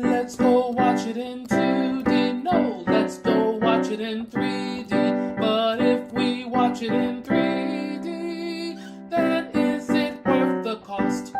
Let's go watch it in 2D. No, let's go watch it in 3D. But if we watch it in 3D, then is it worth the cost?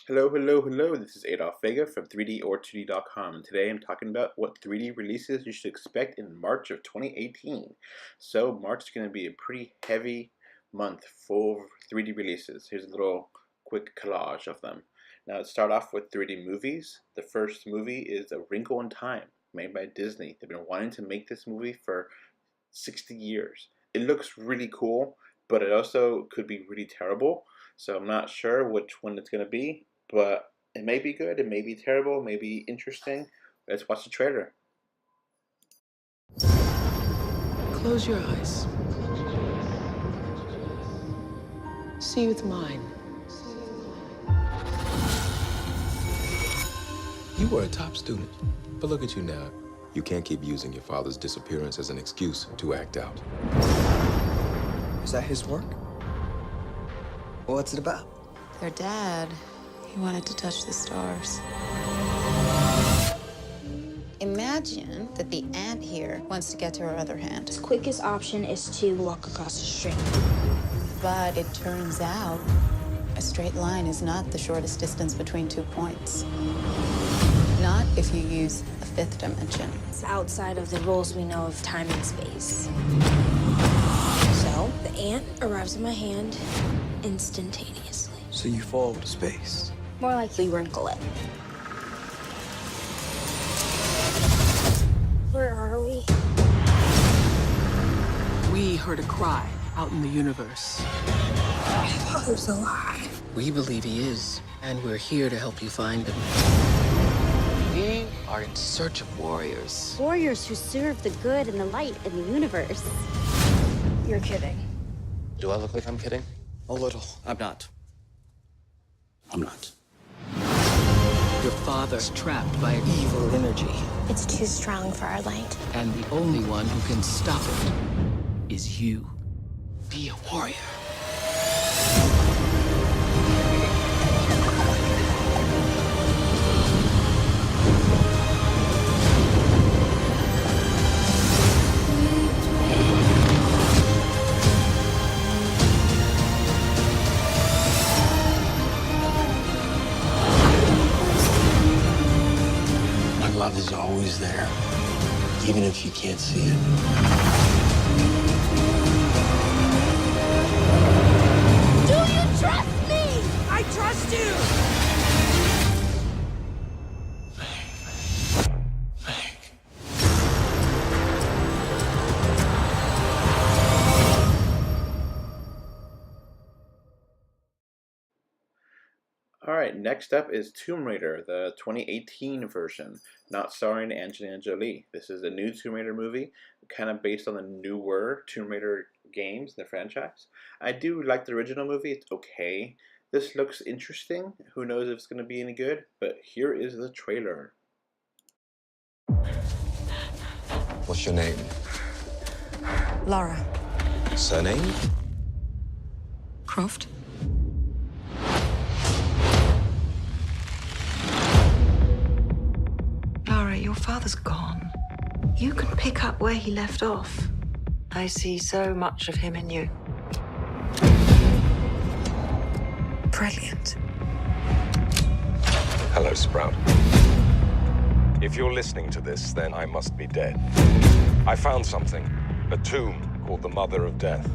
Hello, hello, hello. This is Adolf Vega from 3DOR2D.com, and today I'm talking about what 3D releases you should expect in March of 2018. So March is going to be a pretty heavy month full of 3D releases. Here's a little quick collage of them. Now let's start off with 3D movies. The first movie is A Wrinkle in Time, made by Disney. They've been wanting to make this movie for 60 years. It looks really cool, but it also could be really terrible. So I'm not sure which one it's going to be. But it may be good, it may be terrible, it may be interesting. Let's watch the trailer. Close your eyes. See with mine. You were a top student, but look at you now. You can't keep using your father's disappearance as an excuse to act out. Is that his work? What's it about? Their dad, he wanted to touch the stars. Imagine that the ant here wants to get to her other hand. The quickest option is to walk across the street. But it turns out a straight line is not the shortest distance between 2 points. Not if you use a fifth dimension. It's outside of the rules we know of time and space. So the ant arrives in my hand instantaneously. So you fall to space. More likely wrinkle it. Where are we? We heard a cry out in the universe. My father's alive. We believe he is, and we're here to help you find him. We are in search of warriors. Warriors who serve the good and the light in the universe. You're kidding. Do I look like I'm kidding? A little. I'm not. I'm not. Your father's trapped by an evil energy, It's too strong for our light. and the only one who can stop it is you. Be a warrior. Love is always there, even if you can't see it. Do you trust me? I trust you! Alright, next up is Tomb Raider, the 2018 version, not starring Angelina Jolie. This is a new Tomb Raider movie, kind of based on the newer Tomb Raider games, the franchise. I do like the original movie, it's okay. This looks interesting, who knows if it's going to be any good, but here is the trailer. What's your name? Laura. Surname? Croft? Laura, your father's gone. You can pick up where he left off. I see so much of him in you. Brilliant. Hello, Sprout. If you're listening to this, then I must be dead. I found something, a tomb called the Mother of Death.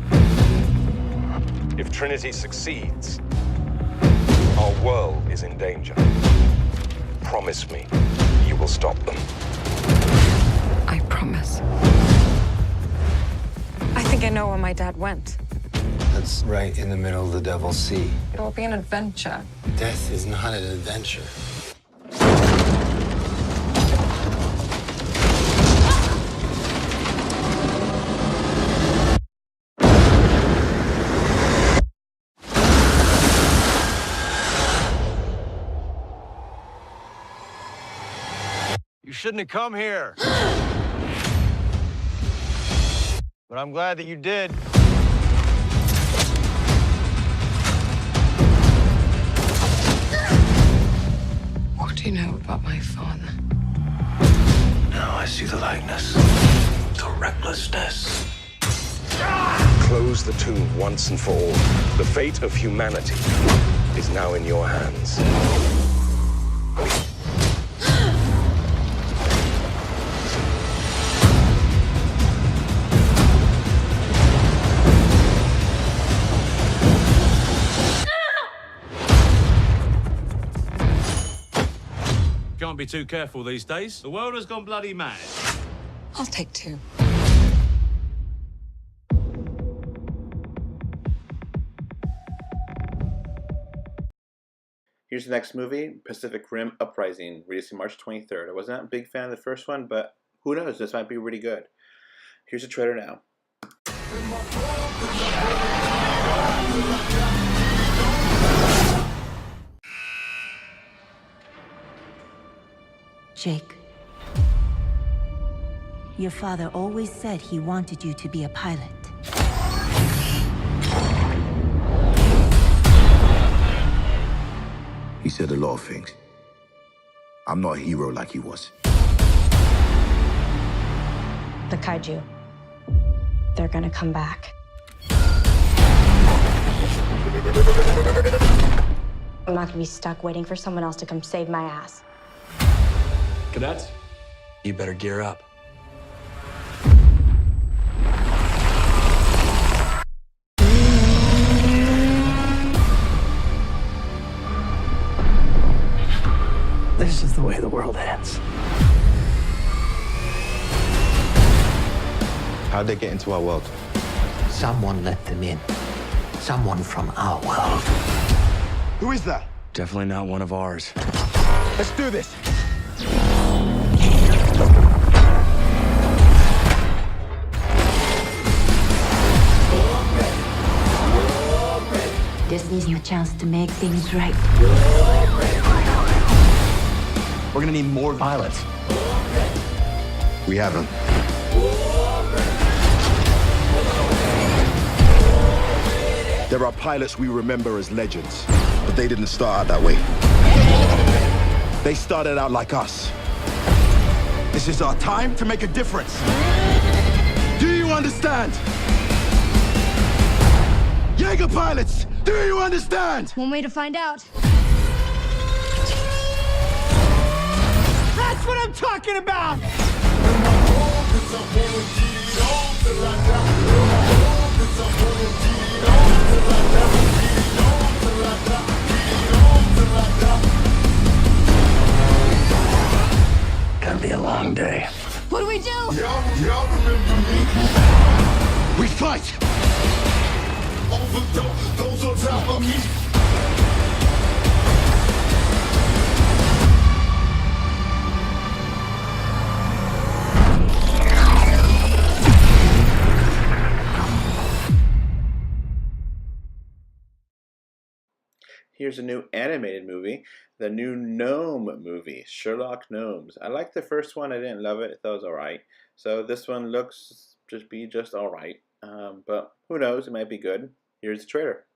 If Trinity succeeds, our world is in danger. Promise me you will stop them. I promise. I think I know where my dad went. That's right in the middle of the Devil's Sea. It will be an adventure. Death is not an adventure. You shouldn't have come here. But I'm glad that you did. What you know about my father? Now I see the likeness, the recklessness. Close the tomb once and for all. The fate of humanity is now in your hands. Can't be too careful these days. The world has gone bloody mad. I'll take 2. Here's the next movie, Pacific Rim Uprising, releasing March 23rd. I wasn't a big fan of the first one, but who knows, this might be really good. Here's a trailer now. Jake, your father always said he wanted you to be a pilot. He said a lot of things. I'm not a hero like he was. The kaiju. They're gonna come back. I'm not gonna be stuck waiting for someone else to come save my ass. Cadets, you better gear up. This is the way the world ends. How'd they get into our world? Someone let them in. Someone from our world. Who is that? Definitely not one of ours. Let's do this. This is your chance to make things right. We're gonna need more pilots. We haven't. There are pilots we remember as legends, but they didn't start out that way. They started out like us. This is our time to make a difference. Do you understand? Jaeger pilots, do you understand? One way to find out. That's what I'm talking about! Gonna be a long day. What do we do? We fight! Those on top of me. Here's a new animated movie, the new Gnome movie, Sherlock Gnomes. I liked the first one. I didn't love it. I thought it was alright. So this one looks just alright. But who knows? It might be good. Here's the trailer.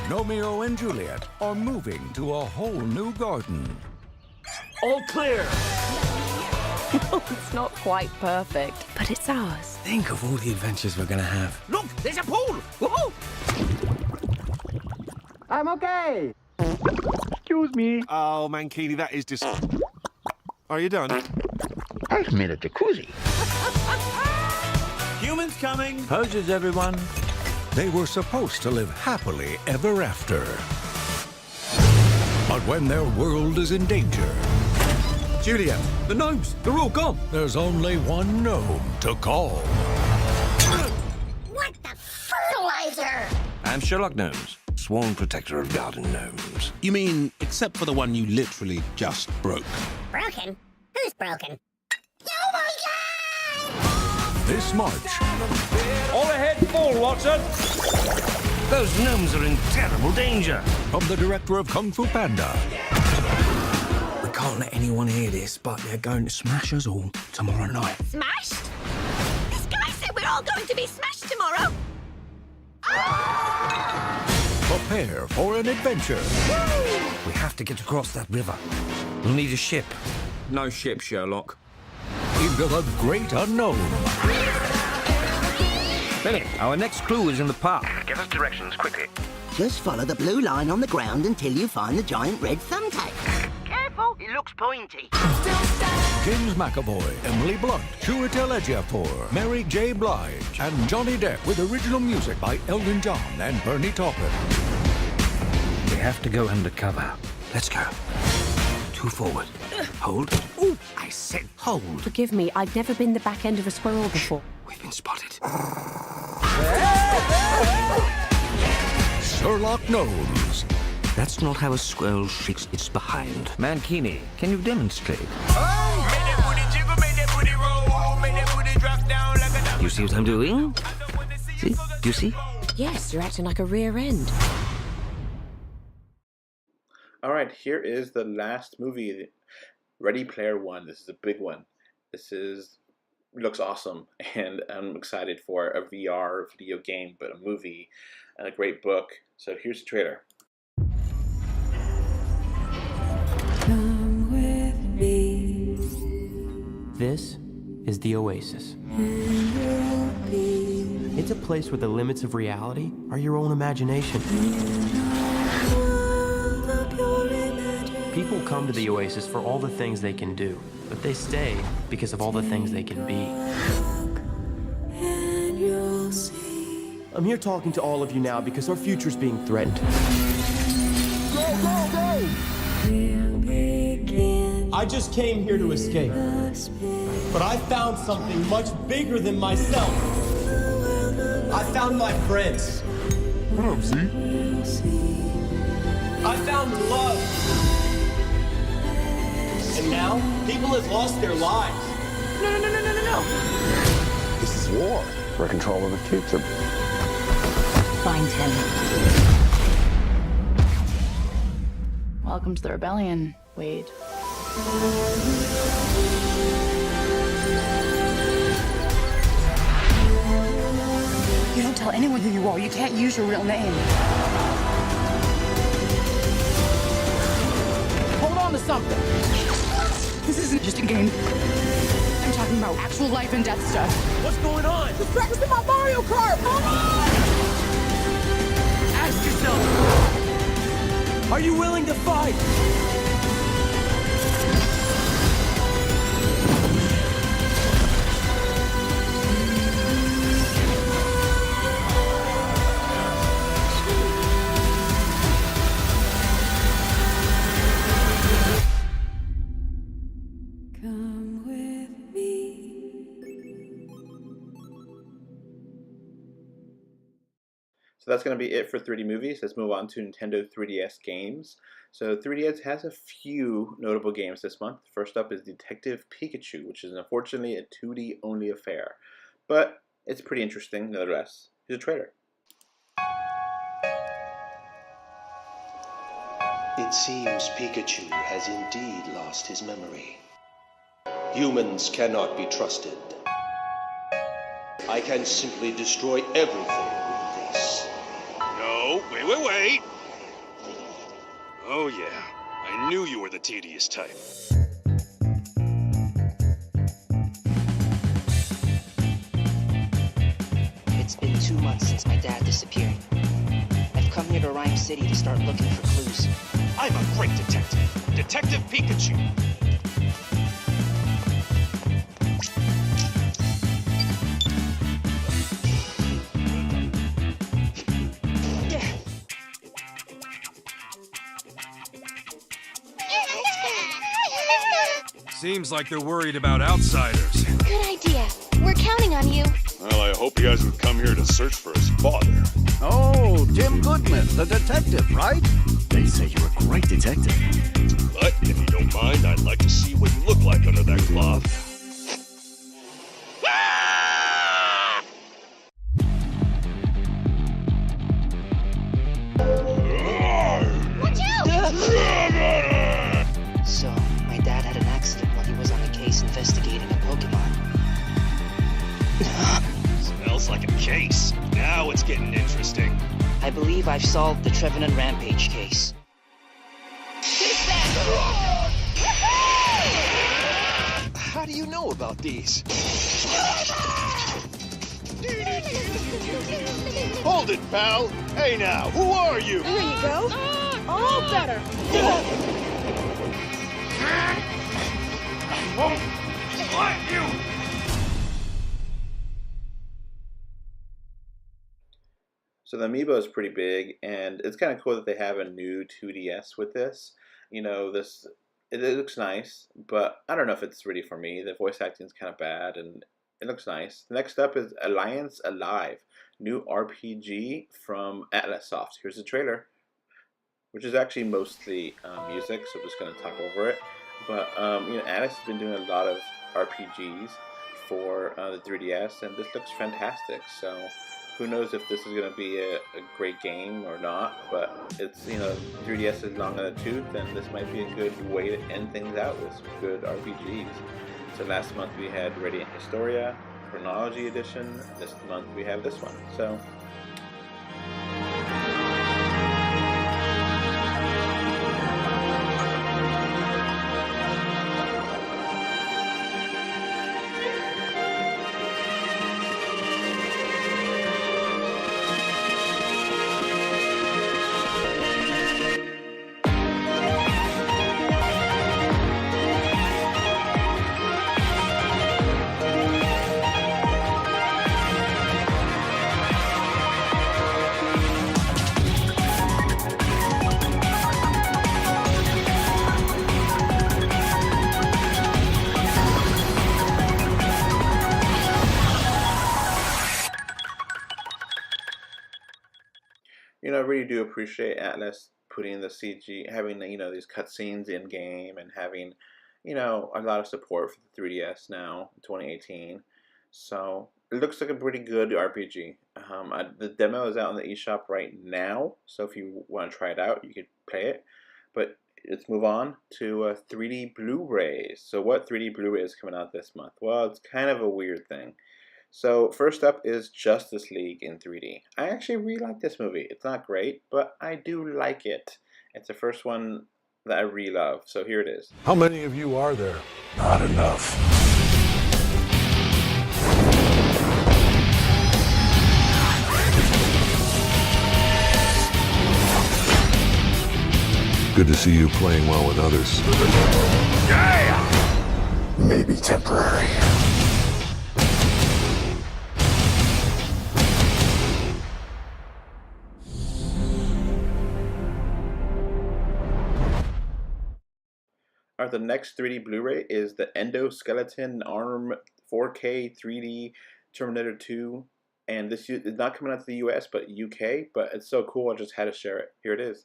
Romeo and Juliet are moving to a whole new garden. All clear. It's not quite perfect, but it's ours. Think of all the adventures we're gonna have. Look, there's a pool! Woohoo! I'm okay. Excuse me. Oh, Mankini, that is just... Are you done? I've made a jacuzzi. Humans coming. Poses, everyone. They were supposed to live happily ever after. But when their world is in danger... Juliet, the gnomes, they're all gone. There's only one gnome to call. What the fertilizer? I'm Sherlock Gnomes, sworn protector of garden gnomes. You mean, except for the one you literally just broke? Broken? Who's broken? Oh my God! This March... All ahead, full, Watson. Those gnomes are in terrible danger. From the director of Kung Fu Panda. We can't let anyone hear this, but they're going to smash us all tomorrow night. Smashed? This guy said we're all going to be smashed tomorrow. Prepare for an adventure. We have to get across that river. We'll need a ship. No ship, Sherlock. Into the great unknown. Billy, our next clue is in the park. Give us directions quickly. Just follow the blue line on the ground until you find the giant red thumbtack. Careful, it looks pointy. James McAvoy, Emily Blunt, Chiwetel Ejiofor, Mary J. Blige, and Johnny Depp with original music by Elton John and Bernie Taupin. We have to go undercover. Let's go. 2 forward. Hold. Ooh, I said hold. Forgive me, I've never been the back end of a squirrel before. We've been spotted. Sherlock Gnomes. That's not how a squirrel shakes its behind. Mankini, can you demonstrate? You see what I'm doing? See? Do you see? Yes, you're acting like a rear end. All right, here is the last movie, Ready Player One. This is a big one. Looks awesome, and I'm excited for a VR video game, but a movie and a great book. So here's the trailer. Come with me. This is the Oasis. It's a place where the limits of reality are your own imagination. People come to the Oasis for all the things they can do, but they stay because of all the things they can be. I'm here talking to all of you now because our future's being threatened. Go, go, go! I just came here to escape, but I found something much bigger than myself. I found my friends. I found love. And now, people have lost their lives. No. This is war. We're in control of the future. Find him. Welcome to the rebellion, Wade. You don't tell anyone who you are. You can't use your real name. Hold on to something. This isn't just a game. I'm talking about actual life and death stuff. What's going on? Just practice in my Mario Kart! Come on! Ask yourself, are you willing to fight? Come with me. So that's going to be it for 3D movies. Let's move on to Nintendo 3DS games. So 3DS has a few notable games this month. First up is Detective Pikachu, which is unfortunately a 2D only affair. But it's pretty interesting nonetheless. Here's a trailer. It seems Pikachu has indeed lost his memory. Humans cannot be trusted. I can simply destroy everything with this. No, wait. Oh yeah, I knew you were the tedious type. It's been 2 months since my dad disappeared. I've come here to Rhyme City to start looking for clues. I'm a great detective, Detective Pikachu. Seems like they're worried about outsiders. Good idea. We're counting on you. Well, I hope he hasn't come here to search for his father. Oh, Tim Goodman, the detective, right? They say you're a great detective. But if you don't mind, I'd like to see what you look like under that glove. Watch out! So, my dad had an accident while he was on the case investigating a Pokemon. like a case. Now it's getting interesting. I believe I've solved the Trevenant Rampage case. How do you know about these? Hold it, pal! Hey now, who are you? There you go. All better. I won't let you! So the amiibo is pretty big, and it's kind of cool that they have a new 2DS with this. You know, it looks nice, but I don't know if it's really for me. The voice acting is kind of bad, and it looks nice. Next up is Alliance Alive, new RPG from Atlas Soft. Here's the trailer, which is actually mostly music, so I'm just going to talk over it. But you know, Atlas has been doing a lot of RPGs for the 3DS, and this looks fantastic. So who knows if this is going to be a great game or not, but it's, you know, 3DS is long in the tooth, and this might be a good way to end things out with some good RPGs. So last month we had Radiant Historia, Chronology Edition. This month we have this one. So you know, I really do appreciate Atlas putting the CG, having, you know, these cutscenes in game, and having, you know, a lot of support for the 3DS now in 2018. So it looks like a pretty good RPG. The demo is out on the eShop right now, so if you want to try it out, you could play it. But let's move on to 3D Blu-rays. So what 3D Blu-ray is coming out this month? Well, it's kind of a weird thing. So first up is Justice League in 3D. I actually really like this movie. It's not great, but I do like it. It's the first one that I really love. So here it is. How many of you are there? Not enough. Good to see you playing well with others. Yeah! Maybe temporary. Alright, the next 3D Blu-ray is the Endo Skeleton Arm 4K 3D Terminator 2. And this is not coming out to the US, but UK. But it's so cool, I just had to share it. Here it is.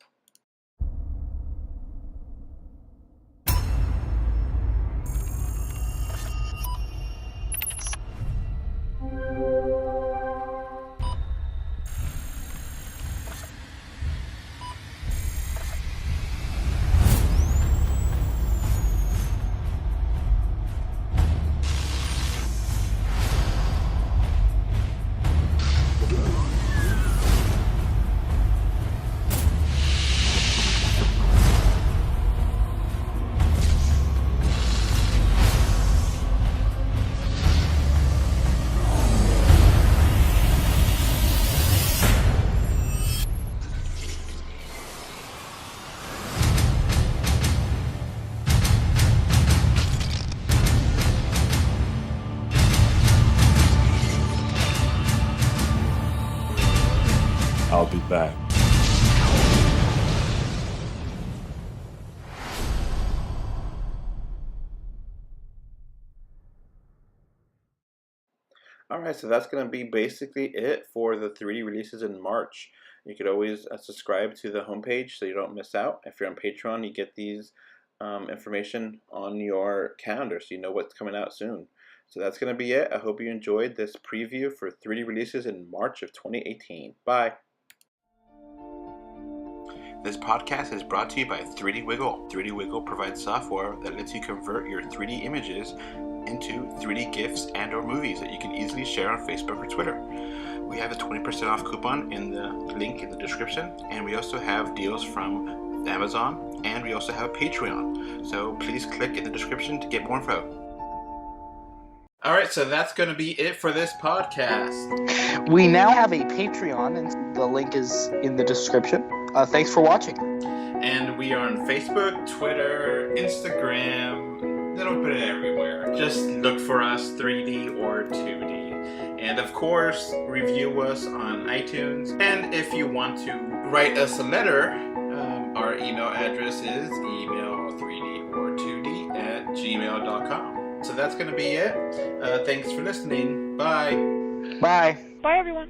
I'll be back. Alright, so that's going to be basically it for the 3D releases in March. You could always subscribe to the homepage so you don't miss out. If you're on Patreon, you get these information on your calendar so you know what's coming out soon. So that's going to be it. I hope you enjoyed this preview for 3D releases in March of 2018. Bye. This podcast is brought to you by 3D Wiggle. 3D Wiggle provides software that lets you convert your 3D images into 3D GIFs and or movies that you can easily share on Facebook or Twitter. We have a 20% off coupon in the link in the description, and we also have deals from Amazon, and we also have a Patreon. So please click in the description to get more info. Alright, so that's going to be it for this podcast. We now have a Patreon, and the link is in the description. Thanks for watching. And we are on Facebook, Twitter, Instagram. They don't put it everywhere. Just look for us, 3D or 2D. And of course, review us on iTunes. And if you want to write us a letter, our email address is email3dortwo d@gmail.com. So that's going to be it. Thanks for listening. Bye. Bye. Bye, everyone.